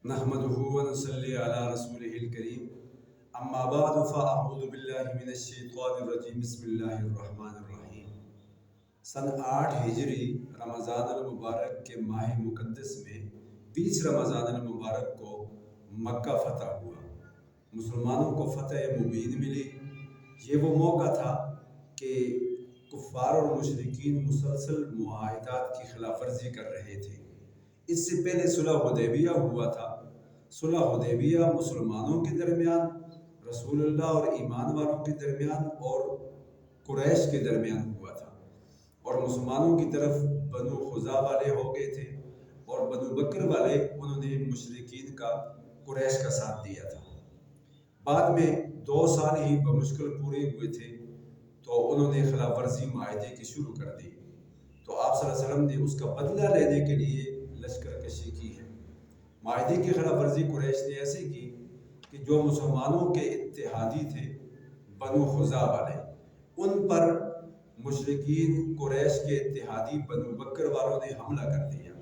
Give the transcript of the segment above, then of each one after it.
نحمده ونصلي على رسوله الكريم اما بعد فاعوذ باللہ من الشیطان الرجیم بسم اللہ الرحمن الرحیم۔ سن 8 ہجری رمضان المبارک کے ماہ مقدس میں 20 رمضان المبارک کو مکہ فتح ہوا۔ مسلمانوں کو فتح مبین ملی۔ یہ وہ موقع تھا کہ کفار اور مشرکین مسلسل معاہدات کی خلاف ورزی کر رہے تھے۔ اس سے پہلے صلح حدیبیہ ہوا تھا۔ صلح حدیبیہ مسلمانوں کے درمیان، رسول اللہ اور ایمان والوں کے درمیان اور قریش کے درمیان ہوا تھا، اور مسلمانوں کی طرف بنو خزاع والے ہو گئے تھے اور بنو بکر والے انہوں نے مشرکین کا، قریش کا ساتھ دیا تھا۔ بعد میں 2 سال ہی بمشکل پورے ہوئے تھے تو انہوں نے خلاف ورزی معاہدے کی شروع کر دی۔ تو آپ صلی اللہ علیہ وسلم نے اس کا بدلہ لینے کے لیے لشکر کشی کی ہے۔ معاہدے کی خلاف ورزی قریش نے ایسے کی کہ جو مسلمانوں کے اتحادی تھے بنو خزاع والے، ان پر مشرکین قریش کے اتحادی بنو بکر والوں نے حملہ کر دیا۔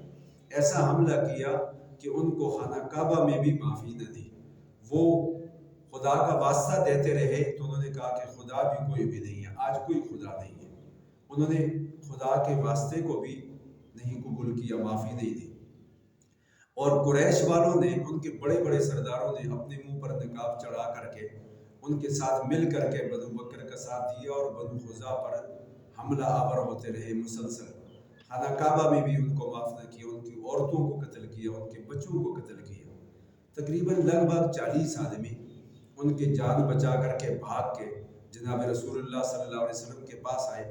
ایسا حملہ کیا کہ ان کو خانہ کعبہ میں بھی معافی نہ دی۔ وہ خدا کا واسطہ دیتے رہے تو انہوں نے کہا کہ خدا بھی کوئی بھی نہیں ہے، آج کوئی خدا نہیں ہے۔ انہوں نے خدا کے واسطے کو بھی نہیں قبول کیا، معافی نہیں دی۔ اور قریش والوں نے، ان کے بڑے بڑے سرداروں نے اپنے منہ پر نقاب چڑھا کر کے ان کے ساتھ مل کر کے بنو بکر کا ساتھ دیا اور بنو خزاع پر حملہ آور ہوتے رہے مسلسل۔ خانہ کعبہ میں بھی ان کو معاف نہ کیا، ان کی عورتوں کو قتل کیا، ان کے بچوں کو قتل کیا۔ تقریباً لگ بھگ 40 آدمی ان کی جان بچا کر کے بھاگ کے جناب رسول اللہ صلی اللہ علیہ وسلم کے پاس آئے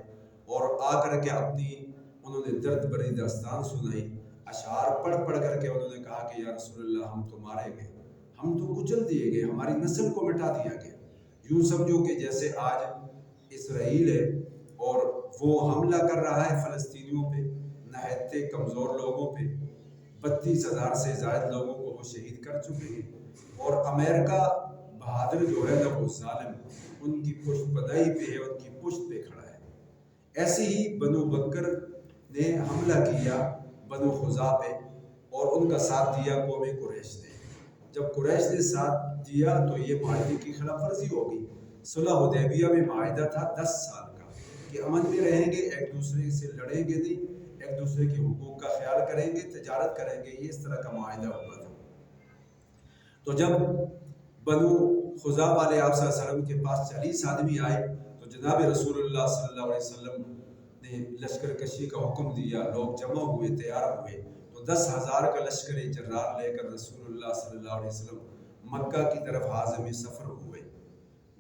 اور آ کر کے اپنی انہوں نے درد بھری داستان سنائی۔ اشعار پڑھ پڑھ کر کے انہوں نے کہا کہ یا رسول اللہ، ہم تو مارے گئے، ہم تو کچل دیے گئے، ہماری نسل کو مٹا دیا گیا۔ یوں سمجھو کہ جیسے آج اسرائیل ہے اور وہ حملہ کر رہا ہے فلسطینیوں پہ، نہایت کمزور لوگوں پہ، 32,000 سے زائد لوگوں کو وہ شہید کر چکے ہیں، اور امریکہ بہادر جو ہے نا وہ ظالم ان کی پشت پدائی پہ ہے، ان کی پشت پہ کھڑا ہے۔ ایسے ہی بنو بکر نے حملہ کیا بنو خزاع پہ اور ان کا ساتھ دیا قوم قریش نے۔ جب قریش نے ساتھ دیا تو یہ معاہدے کی خلاف ورزی ہو گئی۔ صلح حدیبیہ میں معاہدہ تھا 10 سال کا کہ امن میں رہیں گے، ایک دوسرے سے لڑیں گے نہیں، ایک دوسرے کے حقوق کا خیال کریں گے، تجارت کریں گے، یہ اس طرح کا معاہدہ ہوا تھا۔ تو جب بنو خزاع والے آپ صلی اللہ علیہ وسلم کے پاس 40 آدمی آئے تو جناب رسول اللہ صلی اللہ علیہ وسلم نے لشکر کشی کا حکم دیا۔ لوگ جمع ہوئے، تیار ہوئے، تو 10,000 کا لشکر جرار لے کر رسول اللہ صلی اللہ علیہ وسلم مکہ کی طرف عازم سفر ہوئے۔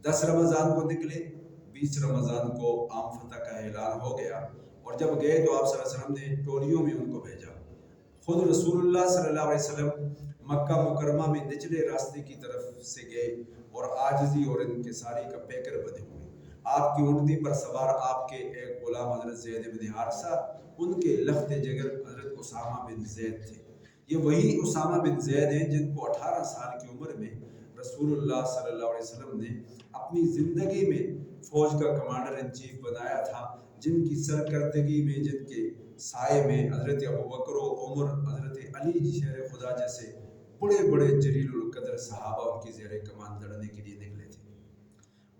10 رمضان کو نکلے، 20 رمضان کو عام فتح کا اعلان ہو گیا، اور جب گئے تو آپ صلی اللہ علیہ وسلم نے ٹولیوں میں ان کو بھیجا۔ خود رسول اللہ صلی اللہ علیہ وسلم مکہ مکرمہ میں نچلے راستے کی طرف سے گئے اور عاجزی اور انکساری کا پیکر بنے ہوئے۔ آپ کی اونٹنی پر سوار آپ کے ایک غلام حضرت زید بن حارثہ، ان کے لخت جگر حضرت اسامہ بن زید تھے۔ یہ وہی اسامہ بن زید ہیں جن کو 18 سال کی عمر میں رسول اللہ صلی اللہ علیہ وسلم نے اپنی زندگی میں فوج کا کمانڈر ان چیف بنایا تھا، جن کی سرکردگی میں، جن کے سائے میں حضرت ابوبکر و عمر، حضرت علی شیر خدا جیسے بڑے بڑے جلیل القدر صحابہ ان کی زیر کمان لڑنے کے لیے نکلے تھے۔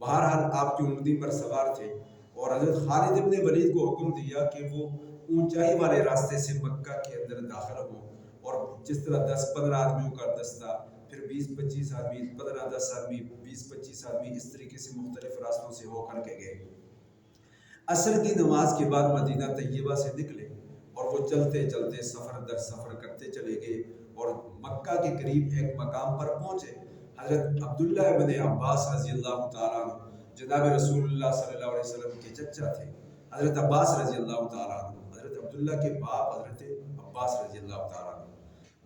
بہرحال آپ کی اونٹنی پر سوار تھے اور حضرت خالد ابن ولید کو حکم دیا کہ وہ اونچائی والے راستے سے مکہ کے اندر داخل ہوں، اور جس طرح 10-15 آدمیوں کا دستہ، پھر 20-25 آدمی، 15-10 آدمی، 20-25 آدمی، اس طریقے سے مختلف راستوں سے ہو کر کے گئے۔ عصر کی نماز کے بعد مدینہ طیبہ سے نکلے اور وہ چلتے چلتے سفر در سفر کرتے چلے گئے اور مکہ کے قریب ایک مقام پر پہنچے۔ حضرت عبداللہ ابن عباس رضی اللہ تعالیٰ عنہ جناب رسول اللہ صلی اللہ علیہ وسلم کے چچا تھے، حضرت عباس رضی اللہ تعالیٰ عنہ، حضرت عبداللہ کے باپ حضرت عباس رضی اللہ تعالیٰ عنہ۔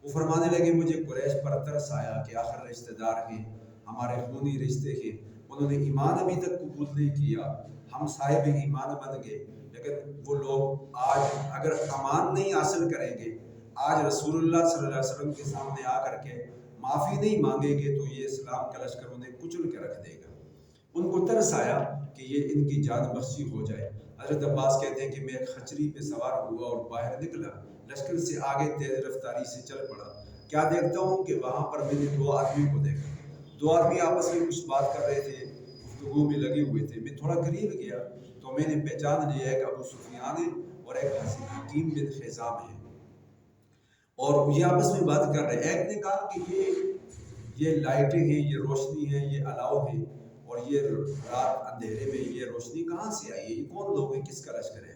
وہ فرمانے لگے مجھے قریش پر ترس آیا کہ آخر رشتہ دار ہیں، ہمارے خونی رشتے ہیں، انہوں نے ایمان ابھی تک قبول نہیں کیا، ہم صاحب ایمان بن گئے، لیکن وہ لوگ آج اگر امان نہیں حاصل کریں گے، آج رسول اللہ صلی اللہ علیہ وسلم کے سامنے آ کر کے معافی نہیں مانگیں گے تو یہ اسلام کا لشکر انہیں کچل کے رکھ دے گا۔ ان کو ترس آیا کہ یہ ان کی جان بخشی ہو جائے۔ حضرت عباس کہتے ہیں کہ میں ایک خچری پہ سوار ہوا اور باہر نکلا، لشکر سے آگے تیز رفتاری سے چل پڑا۔ کیا دیکھتا ہوں کہ وہاں پر میں نے 2 آدمی کو دیکھا. 2 آدمی آپس میں کچھ بات کر رہے تھے, گفتگو میں لگے ہوئے تھے. میں تھوڑا قریب گیا تو میں نے پہچان لیا ایک ابو سفیان ہے اور ایک حکیم بن حزام ہے, اور یہ آپس میں بات کر رہے ہیں. ایک نے کہا کہ یہ لائٹیں ہیں, یہ روشنی ہے, یہ الاؤ ہے, اور یہ رات اندھیرے میں یہ روشنی کہاں سے آئی ہے, یہ کون لوگ ہیں, کس کا لشکر ہے.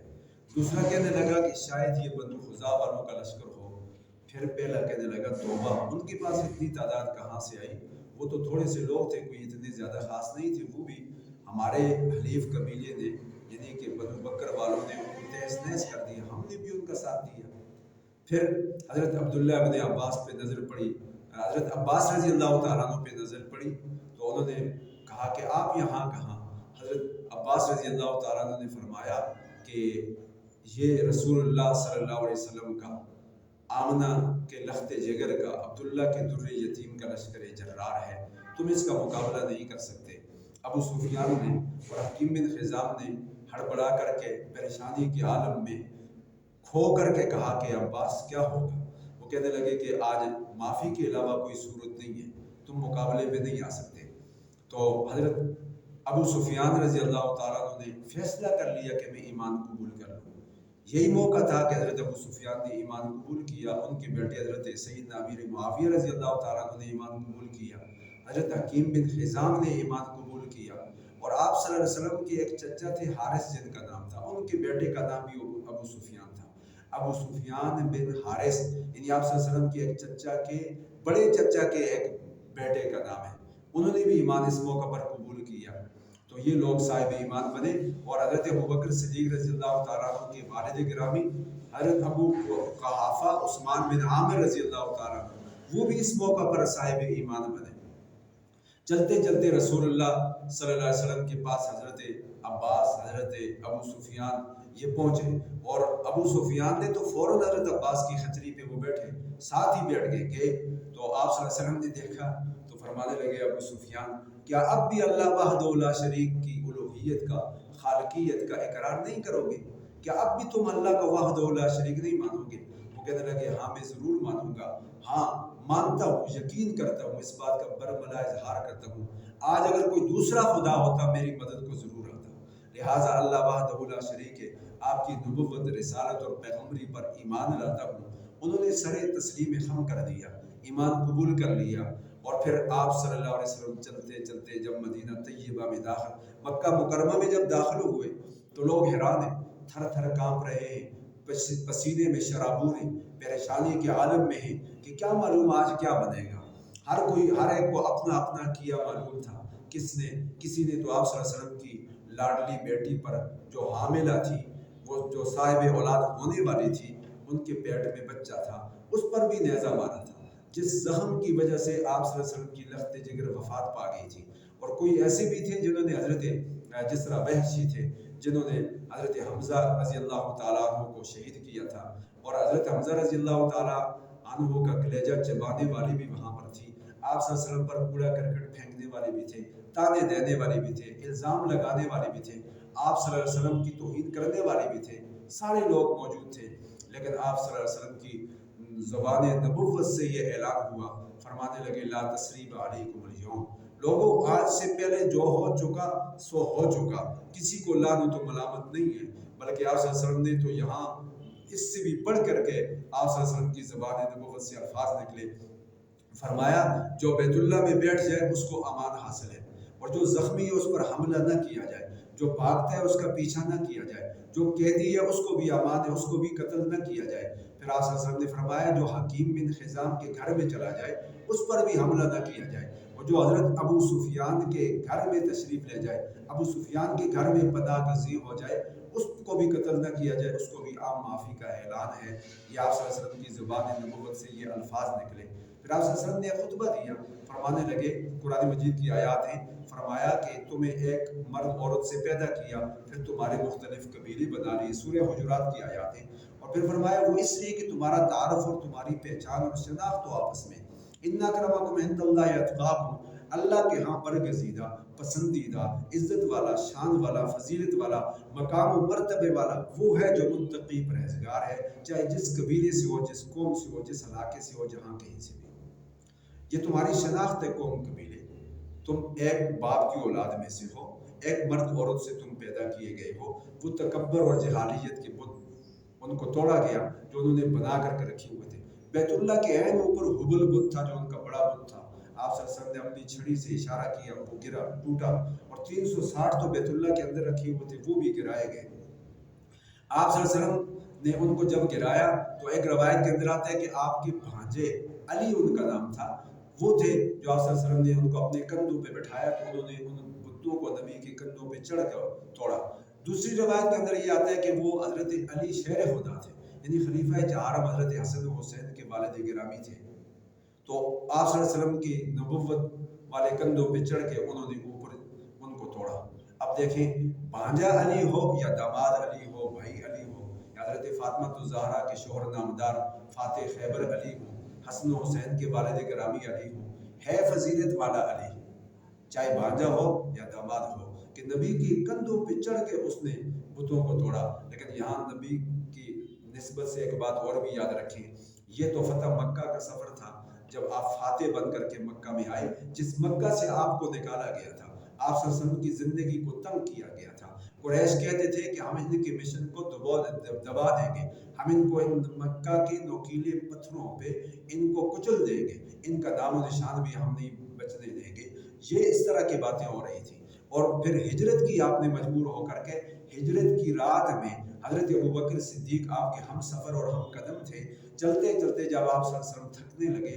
دوسرا کہنے لگا کہ شاید یہ بنو خزاع والوں کا لشکر ہو. پھر پہلا کہنے لگا توبہ, ان کے پاس اتنی تعداد کہاں سے آئی, وہ تو تھوڑے سے لوگ تھے, کوئی اتنے زیادہ خاص نہیں تھے, وہ بھی ہمارے حلیف قبیلے نے یعنی کہ بنو بکر والوں نے ان کو تہس نہس کر دیا, ہم نے بھی ان کا ساتھ دیا. پھر حضرت عبداللہ ابن عباس پہ نظر پڑی, حضرت عباس رضی اللہ تعالیٰ عنہ پہ نظر پڑی تو انہوں نے کہا کہ آپ یہاں کہاں. حضرت عباس رضی اللہ تعالیٰ عنہ نے فرمایا کہ یہ رسول اللہ صلی اللہ علیہ وسلم کا, آمنہ کے لخت جگر کا, عبداللہ کے در یتیم کا لشکر جرار ہے, تم اس کا مقابلہ نہیں کر سکتے. ابو سفیان نے اور حکیم بن حزام نے ہڑبڑا کر کے پریشانی کے عالم میں کھو کر کے کہا کہ عباس کیا ہوگا. وہ کہنے لگے کہ آج معافی کے علاوہ کوئی صورت نہیں ہے, تم مقابلے میں نہیں آ سکتے. تو حضرت ابو سفیان رضی اللہ تعالیٰ عنہ نے فیصلہ کر لیا کہ میں ایمان قبول کر لوں. یہی موقع تھا کہ حضرت ابو سفیان نے ایمان قبول کیا, ان کے بیٹے حضرت سیدنا امیر معاویہ رضی اللہ تعالیٰ عنہ نے ایمان قبول کیا, حضرت حکیم بن حزام نے ایمان قبول کیا, اور آپ صلی اللہ علیہ وسلم کے ایک چچا تھے حارث جن کا نام تھا, ان کے بیٹے کا نام بھی ابو سفیان تھا. ابو سفیان بن حارث یعنی آپ صلی اللہ علیہ وسلم کے ایک چچا کے بڑے چچا کے ایک بیٹے کا نام ہے, انہوں نے بھی ایمان اس موقع پر قبول کیا. تو یہ لوگ صاحب ایمان بنے, اور حضرت ابوبکر صدیق رضی اللہ تعالیٰ عنہ کے والد گرامی حضرت ابو قحافہ عثمان بن عامر رضی اللہ تعالیٰ عنہ, وہ بھی اس موقع پر صاحب ایمان بنے. چلتے چلتے رسول اللہ صلی اللہ علیہ وسلم کے پاس حضرت عباس, حضرت ابو سفیان یہ پہنچے, اور ابو سفیان نے تو فوراً حضرت عباس کی خچری پہ وہ بیٹھے, ساتھ ہی بیٹھ گئے. تو آپ صلی اللہ علیہ وسلم نے دیکھا تو فرمانے لگے ابو سفیان کیا اب بھی اللہ وحدہ لا شریک کی الوہیت کا, خالقیت کا اقرار نہیں کرو گے, کیا اب بھی تم اللہ کا وحدہ لا شریک نہیں مانو گے. وہ کہنے لگے ہاں میں ضرور مانوں گا, ہاں مانتا ہوں, یقین کرتا ہوں, اس بات کا برملا اظہار کرتا ہوں, آج اگر کوئی دوسرا خدا ہوتا میری مدد کو ضرور آتا. لہٰذا اللہ وحدہ لا شریک ہے, آپ کی نبوت, رسالت اور پیغمبری پر ایمان لاتا ہوں. انہوں نے سر تسلیم خم کر دیا, ایمان قبول کر لیا. اور پھر آپ صلی اللہ علیہ وسلم چلتے چلتے جب مدینہ طیبہ میں داخل, مکہ مکرمہ میں جب داخل ہوئے تو لوگ حیران ہیں, تھر تھر کانپ رہے ہیں, پسینے میں شرابور ہیں, پریشانی کے عالم میں ہیں کہ کیا معلوم آج کیا بنے گا. ہر ایک کو اپنا اپنا کیا معلوم تھا. کسی نے تو آپ صلی اللہ علیہ وسلم کی لاڈلی بیٹی پر جو حاملہ تھی, وہ جو صاحب اولاد ہونے والی تھی, ان کے پیٹ میں بچہ تھا, اس پر بھی نیزہ مارا تھا, جس زخم کی وجہ سے آپ صلی اللہ علیہ وسلم کی لخت جگر وفات پا گئی تھی. اور کوئی ایسے بھی تھے جنہوں نے حضرت جس طرح وحشی تھے جنہوں نے حضرت حمزہ رضی اللہ تعالیٰ عنہ کو شہید کیا تھا, اور حضرت حمزہ رضی اللہ تعالیٰ عنہ کا کلیجہ چبانے والی بھی وہاں پر تھی. آپ صلی اللہ علیہ وسلم پر کوڑا کرکٹ پھینکنے والے بھی تھے, تانے دینے والے بھی تھے, الزام لگانے والے بھی تھے, آپ صلی اللہ علیہ وسلم کی توہین کرنے والے بھی تھے. سارے لوگ موجود تھے, لیکن آپ صلی اللہ علیہ وسلم کی زبان نبوت سے یہ اعلان ہوا, فرمانے لگے لا تثریب علیکم اليوم, لوگوں آج سے پہلے جو ہو چکا سو ہو چکا, کسی کو لعنت و ملامت نہیں ہے. بلکہ آپ صلی اللہ علیہ وسلم نے تو یہاں اس سے بھی بڑھ کر کے آپ صلی اللہ علیہ وسلم کی زبان نبوت سے الفاظ نکلے, فرمایا جو بیت اللہ میں بیٹھ جائے اس کو امان حاصل ہے, اور جو زخمی ہے اس پر حملہ نہ کیا جائے, جو بھاگتا ہے اس کا پیچھا نہ کیا جائے, جو قیدی ہے اس کو بھی امان ہے, اس کو بھی قتل نہ کیا جائے. پھر آپ صلی اللہ علیہ وسلم نے فرمایا جو حکیم بن حزام کے گھر میں چلا جائے اس پر بھی حملہ نہ کیا جائے, اور جو حضرت ابو سفیان کے گھر میں تشریف لے جائے, ابو سفیان کے گھر میں پناہ گزین ہو جائے, اس کو بھی قتل نہ کیا جائے, اس کو بھی عام معافی کا اعلان ہے. یہ آپ صلی اللہ علیہ وسلم کی زبان نبوت سے یہ الفاظ نکلے. پھر آپ صلی اللہ علیہ وسلم نے ایک خطبہ دیا, فرمانے لگے, قرآن مجید کی آیات ہیں, فرمایا کہ تمہیں ایک مرد عورت سے پیدا کیا, پھر تمہارے مختلف قبیلے بنا لیے, سورہ حجرات کی آیات ہیں. اور پھر فرمایا وہ اس لیے کہ تمہارا تعارف اور تمہاری پہچان اور شناخت ہو آپس میں. ان اکرمکم عند اللہ اتقاکم, اللہ کے ہاں برگزیدہ، پسندیدہ، عزت والا، شان والا، فضیلت والا، مقام و مرتبے والا وہ ہے جو متقی پرہیزگار ہے، چاہے جس قبیلے سے ہو، جس قوم سے ہو، جس علاقے سے ہو، جہاں کہیں سے بھی۔ یہ تمہاری شناخت ہے قوم قبیلے، تم ایک باپ کی اولاد میں سے ہو، ایک مرد عورت سے تم پیدا کیے گئے ہو۔ وہ تکبر اور جہالیت کے بت ان کو توڑا گیا جو انہوں نے بنا کر رکھے ہوئے تھے۔ بیت اللہ کے عین اوپر حبل بت تھا جو ان کا بڑا بت تھا۔ آپ صلی اللہ علیہ وسلم نے اپنی چھڑی سے اشارہ کیا، وہ گرا، ٹوٹا، اور 360 تو بیت اللہ کے اندر رکھے ہوئے تھے، وہ بھی گرائے گئے۔ آپ صلی اللہ علیہ وسلم نے ان کو جب گرایا تو ایک روایت کے اندر آتا ہے کہ آپ کے بھانجے علی ان کا نام تھا، وہ تھے جو آپ صلی اللہ علیہ وسلم نے ان کو اپنے کندھوں پہ بٹھایا تو انہوں نے ان بتوں کو نبی کے کندھوں پہ چڑھ کر توڑا۔ دوسری روایت کے اندر یہ آتا ہے کہ وہ حضرت علی شیر خدا تھے، یعنی خلیفہ چہارم حضرت حسن و حسین کے والد گرامی تھے۔ تو آپ صلی اللہ علیہ وسلم کی نبوت والے کندھوں پہ چڑھ کے انہوں نے اوپر ان کو توڑا۔ اب دیکھیں، بھانجا علی ہو یا داماد علی ہو، بھائی علی ہو، یا حضرت فاطمہ الزہرا کے شوہر نامدار فاتح خیبر علی ہو، حسن و حسین کے والد گرامی علی ہو، ہے فضیلت والا علی، چاہے بھانجا ہو یا داماد ہو، کہ نبی کی کندھوں پہ چڑھ کے اس نے بتوں کو توڑا۔ لیکن یہاں نبی کی نسبت سے ایک بات اور بھی یاد رکھیں، یہ تو فتح مکہ کا سفر تھا جب آپ فاتح بن کر کے مکہ میں آئے، جس مکہ سے آپ کو نکالا گیا تھا، آپ صلی اللہ علیہ وسلم کی زندگی کو تنگ کیا گیا تھا۔ قریش کہتے تھے کہ ہم ان کے مشن کو دبا دیں گے، ہم ان کو ان مکہ کے نوکیلے پتھروں پہ ان کو کچل دیں گے، ان کا نام و نشان بھی ہم نہیں بچنے دیں گے۔ یہ اس طرح کی باتیں ہو رہی تھی۔ اور پھر ہجرت کی آپ نے مجبور ہو کر کے، ہجرت کی رات میں حضرت ابوبکر صدیق آپ کے ہم سفر اور ہم قدم تھے۔ چلتے چلتے جب آپ صلی اللہ علیہ وسلم تھکنے لگے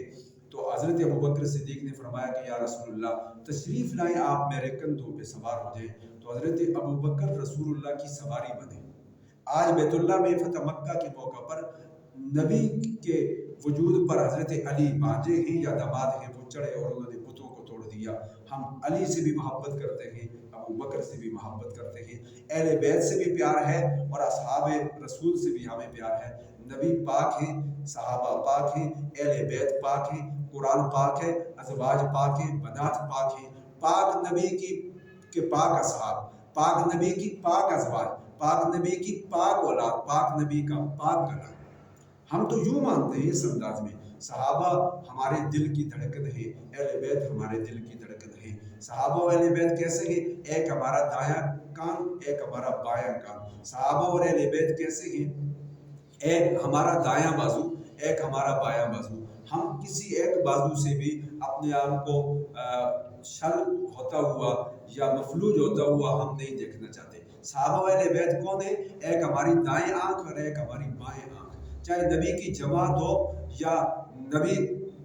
تو حضرت ابوبکر صدیق نے فرمایا کہ یا رسول اللہ تشریف لائیں، آپ میرے کندھوں پہ سوار ہو جائیں۔ تو حضرت ابوبکر رسول اللہ کی سواری بنے۔ آج بیت اللہ میں فتح مکہ کے موقع پر نبی کے وجود پر حضرت علی بھانجے ہیں یا داماد ہیں، وہ چڑھے اور انہوں نے بتوں کو توڑ دیا۔ ہم علی سے بھی محبت کرتے ہیں، ابوبکر سے بھی محبت کرتے ہیں، اہل بیت سے بھی پیار ہے، اور اصحاب رسول سے بھی ہمیں پیار ہے۔ نبی پاک ہیں، صحابہ پاک ہیں، اہل بیت پاک ہیں، قرآن پاک ہے، ازواج پاک ہیں، بنات پاک ہیں، پاک نبی کے پاک اصحاب، پاک نبی کی پاک ازواج، پاک نبی کی پاک اولاد، پاک نبی کا پاک گلا۔ ہم تو یوں مانتے ہیں اس انداز میں، صحابہ ہمارے دل کی دھڑکن ہے، اہل بیت ہمارے دل کی دھڑکن ہے۔ صحابہ و اہل بیت کیسے ہیں؟ ایک ہمارا دایاں کان، ایک ہمارا بایاں کان۔ صحابہ اور اہل بیت کیسے ہیں؟ ایک ہمارا دایاں بازو، ایک ہمارا بایاں بازو۔ ہم کسی ایک بازو سے بھی اپنے آپ کو شل ہوتا ہوا یا مفلوج ہوتا ہوا ہم نہیں دیکھنا چاہتے۔ صحابہ و اہل بیت کون ہے؟ ایک ہماری دائیں آنکھ اور ایک ہماری بائیں آنکھ۔ چاہے نبی کی جماعت ہو یا نبی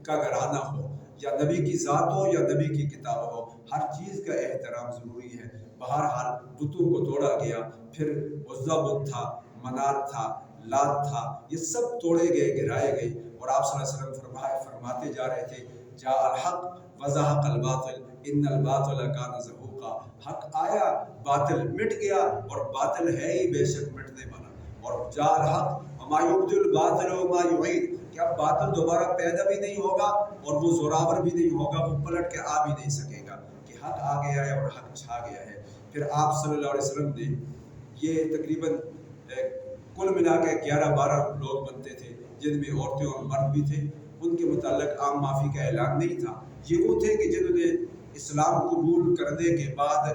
کا گھرانہ ہو، یا نبی کی ذات ہو یا نبی کی کتاب ہو، ہر چیز کا احترام ضروری ہے۔ بہرحال بتوں کو توڑا گیا، پھر عزا بت تھا، منات تھا، لات تھا، یہ سب توڑے گئے، گرائے گئے، اور آپ صلی اللہ علیہ وسلم فرماتے جا رہے تھے جاء الحق وزہق الباطل ان الباطل کان زہوقا۔ حق آیا، باطل مٹ گیا، اور باطل ہے ہی بے شک مٹنے والا۔ اور جاء الحق وما یبدی الباطل وما یعید، کہ اب باطل دوبارہ پیدا بھی نہیں ہوگا اور وہ زوراور بھی نہیں ہوگا، وہ پلٹ کے آ بھی نہیں سکے گا، کہ حق آ گیا ہے اور حق چھا گیا ہے۔ پھر آپ صلی اللہ علیہ وسلم نے یہ تقریباً کل ملا کے 11-12 لوگ بنتے تھے، جن میں عورتیں اور مرد بھی تھے۔ ان کے متعلق عام معافی کا اعلان نہیں تھا۔ یہ وہ تھے کہ جنہوں نے اسلام قبول کرنے کے بعد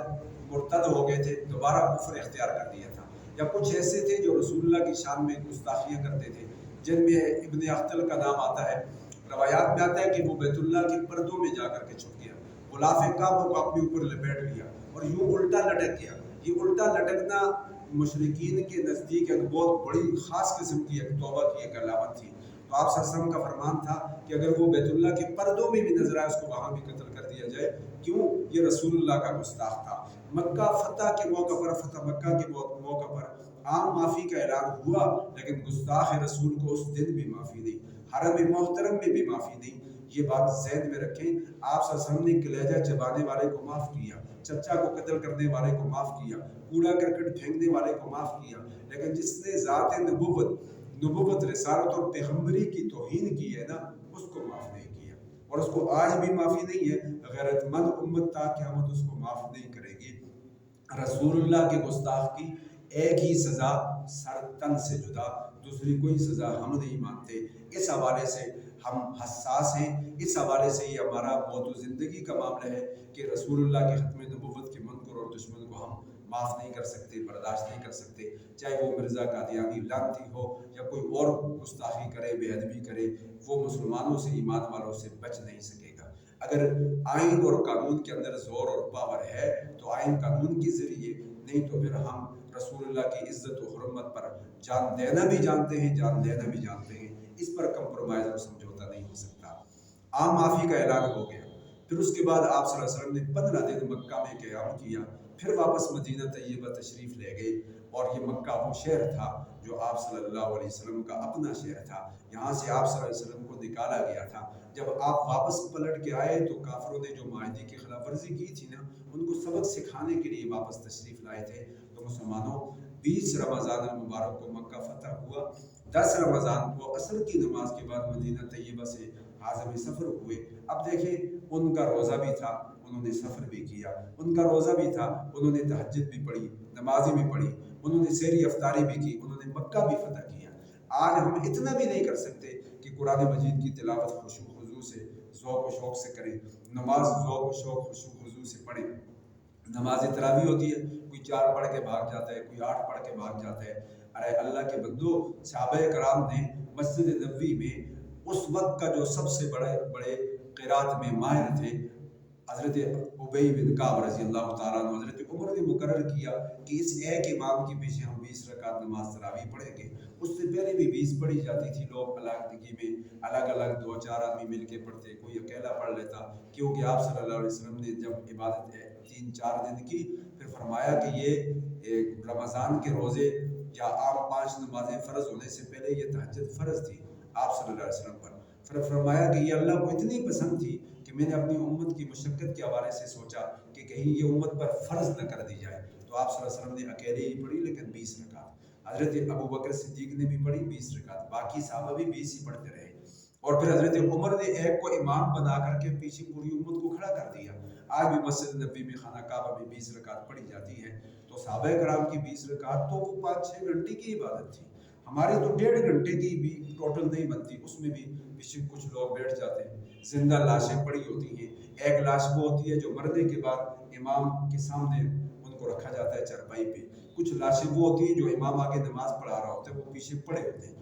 مرتد ہو گئے تھے، دوبارہ کفر اختیار کر دیا تھا، یا کچھ ایسے تھے جو رسول اللہ کی شان میں گستاخیاں کرتے تھے، جن میں ابن اختل کا نام آتا ہے۔ روایات میں آتا ہے کہ وہ بیت اللہ کے پردوں میں جا کر کے چھپ گیا، غلاف کعبہ کو اپنے اوپر لپیٹ لیا اور یوں الٹا لٹک گیا۔ یہ الٹا لٹکنا مشرکین کے نزدیک ایک بہت بڑی خاص قسم کی ایک توبہ کی ایک علامت تھی۔ تو آپ صلی اللہ علیہ وسلم کا فرمان تھا کہ اگر وہ بیت اللہ کے پردوں میں بھی نظر آئے، اس کو وہاں بھی قتل کر دیا جائے۔ کیوں؟ یہ رسول اللہ کا گستاخ تھا۔ مکہ فتح کے موقع پر، فتح مکہ کے موقع پر عام معافی کا اعلان ہوا، لیکن گستاخ رسول کو اس دن بھی معافی نہیں، حرم محترم میں بھی معافی نہیں۔ یہ بات ذہن میں رکھیں۔ آپ صلی اللہ علیہ وسلم نے کلیجہ چبانے والے کو معاف کیا، چچا کو قتل کرنے والے کو معاف کیا، کوڑا کرکٹ پھینکنے والے کو معاف کیا، لیکن جس نے ذات نبوت رسالت اور پیغمبری کی توہین کی ہے نا، اس کو معاف نہیں کیا۔ اور اس کو آج بھی معافی نہیں ہے، غیرت مند امت تا قیامت اس کو معاف نہیں کرے گی۔ رسول اللہ کے گستاخ کی ایک ہی سزا، سر تن سے جدا، دوسری کوئی سزا ہم نہیں مانتے۔ اس حوالے سے ہم حساس ہیں، اس حوالے سے یہ ہمارا موت و زندگی کا معاملہ ہے کہ رسول اللہ کے ختم نبوت کے منکر اور دشمن کو ہم معاف نہیں کر سکتے، برداشت نہیں کر سکتے، چاہے وہ مرزا قادیانی لعنتی ہو یا کوئی اور گستاخی کرے، بے ادبی کرے، وہ مسلمانوں سے، ایمان والوں سے بچ نہیں سکے گا۔ اگر آئین اور قانون کے اندر زور اور پاور ہے تو آئین قانون کے ذریعے، نہیں تو پھر ہم رسول اللہ کی عزت و حرمت پر جان دینا بھی جانتے ہیں، جان لینا بھی جانتے ہیں، اس پر کمپرومائز اور سمجھوتا نہیں ہو سکتا۔ عام معافی کا اعلان ہو گیا، پھر اس کے بعد آپ صلی اللہ علیہ وسلم نے 15 دن مکہ میں قیام کیا، پھر واپس مدینہ طیبہ تشریف لے گئے، اور یہ مکہ وہ شہر تھا جو آپ صلی اللہ علیہ وسلم کا اپنا شہر تھا، یہاں سے آپ صلی اللہ علیہ وسلم کو نکالا گیا تھا۔ جب آپ واپس پلٹ کے آئے تو کافروں نے جو معاہدے کی خلاف ورزی کی تھی نا، ان کو سبق سکھانے کے لیے واپس تشریف لائے تھے۔ تو مسلمانوں، 20 رمضان المبارک کو مکہ فتح ہوا، 10 رمضان کو عصر کی نماز کے بعد مدینہ طیبہ سے عازم سفر ہوئے۔ اب دیکھیں، ان کا روزہ بھی تھا، انہوں نے سفر بھی کیا، ان کا روزہ بھی تھا، انہوں نے تہجد بھی پڑھی، نمازیں بھی پڑھی، انہوں نے سحری افطاری بھی کی، انہوں نے مکہ بھی فتح کیا۔ آج ہم اتنا بھی نہیں کر سکتے کہ قرآن مجید کی تلاوت خشوع و خضوع سے، ذوق و شوق سے کریں، نماز ذوق و شوق خشوع و خضوع سے پڑھیں۔ نماز تراویح ہوتی ہے، کوئی 4 پڑھ کے بھاگ جاتا ہے، کوئی 8 پڑھ کے بھاگ جاتا ہے۔ ارے اللہ کے بندو، صحابہ کرام نے مسجد نبوی میں اس وقت کا جو سب سے بڑے قرات میں ماہر تھے، حضرت ابی بن کعب رضی اللہ تعالیٰ عنہ، حضرت عمر نے مقرر کیا کہ اس ایک امام کے پیچھے ہم 20 رکعت نماز تراویح پڑھیں گے۔ اس سے پہلے بھی 20 پڑھی جاتی تھی، لوگ علیحدگی میں الگ الگ 2-4 آدمی مل کے پڑھتے، کوئی اکیلا پڑھ لیتا، کیونکہ آپ صلی اللہ علیہ وسلم نے جب عبادت 3-4 دن کی، پھر فرمایا کہ یہ رمضان کے روزے یا عام 5 نمازیں فرض ہونے سے پہلے یہ تہجد فرض تھی آپ صلی اللہ علیہ وسلم پر۔ پھر فرمایا کہ یہ اللہ کو اتنی پسند تھی کہ میں نے اپنی امت کی مشقت کے حوالے سے سوچا کہ کہیں یہ امت پر فرض نہ کر دی جائے، تو آپ صلی اللہ علیہ وسلم نے اکیلے ہی پڑھی، لیکن 20 رکعت۔ حضرت ابو بکر صدیق نے بھی پڑھی 20 رکعت، باقی صحابہ بھی 20 ہی پڑھتے رہے۔ اور پھر حضرت عمر نے ایک کو امام بنا کر کے پیچھے پوری امت کو کھڑا کر دیا۔ آج بھی مسجد نبوی میں، خانہ کعبہ میں 20 رکعت پڑھی جاتی ہے۔ تو صحابہ کرام کی 20 رکعت تو وہ 5-6 گھنٹے کی عبادت تھی، ہماری تو 1.5 گھنٹے کی بھی ٹوٹل نہیں بنتی، اس میں بھی پیچھے کچھ لوگ بیٹھ جاتے ہیں۔ زندہ لاشیں پڑی ہوتی ہیں، ایک لاش وہ ہوتی ہے جو مرنے کے بعد امام کے سامنے ان کو رکھا جاتا ہے چارپائی پہ، کچھ لاشیں وہ ہوتی ہیں جو امام آگے نماز پڑھا رہا ہوتا ہے، وہ پیچھے پڑے ہوتے ہیں۔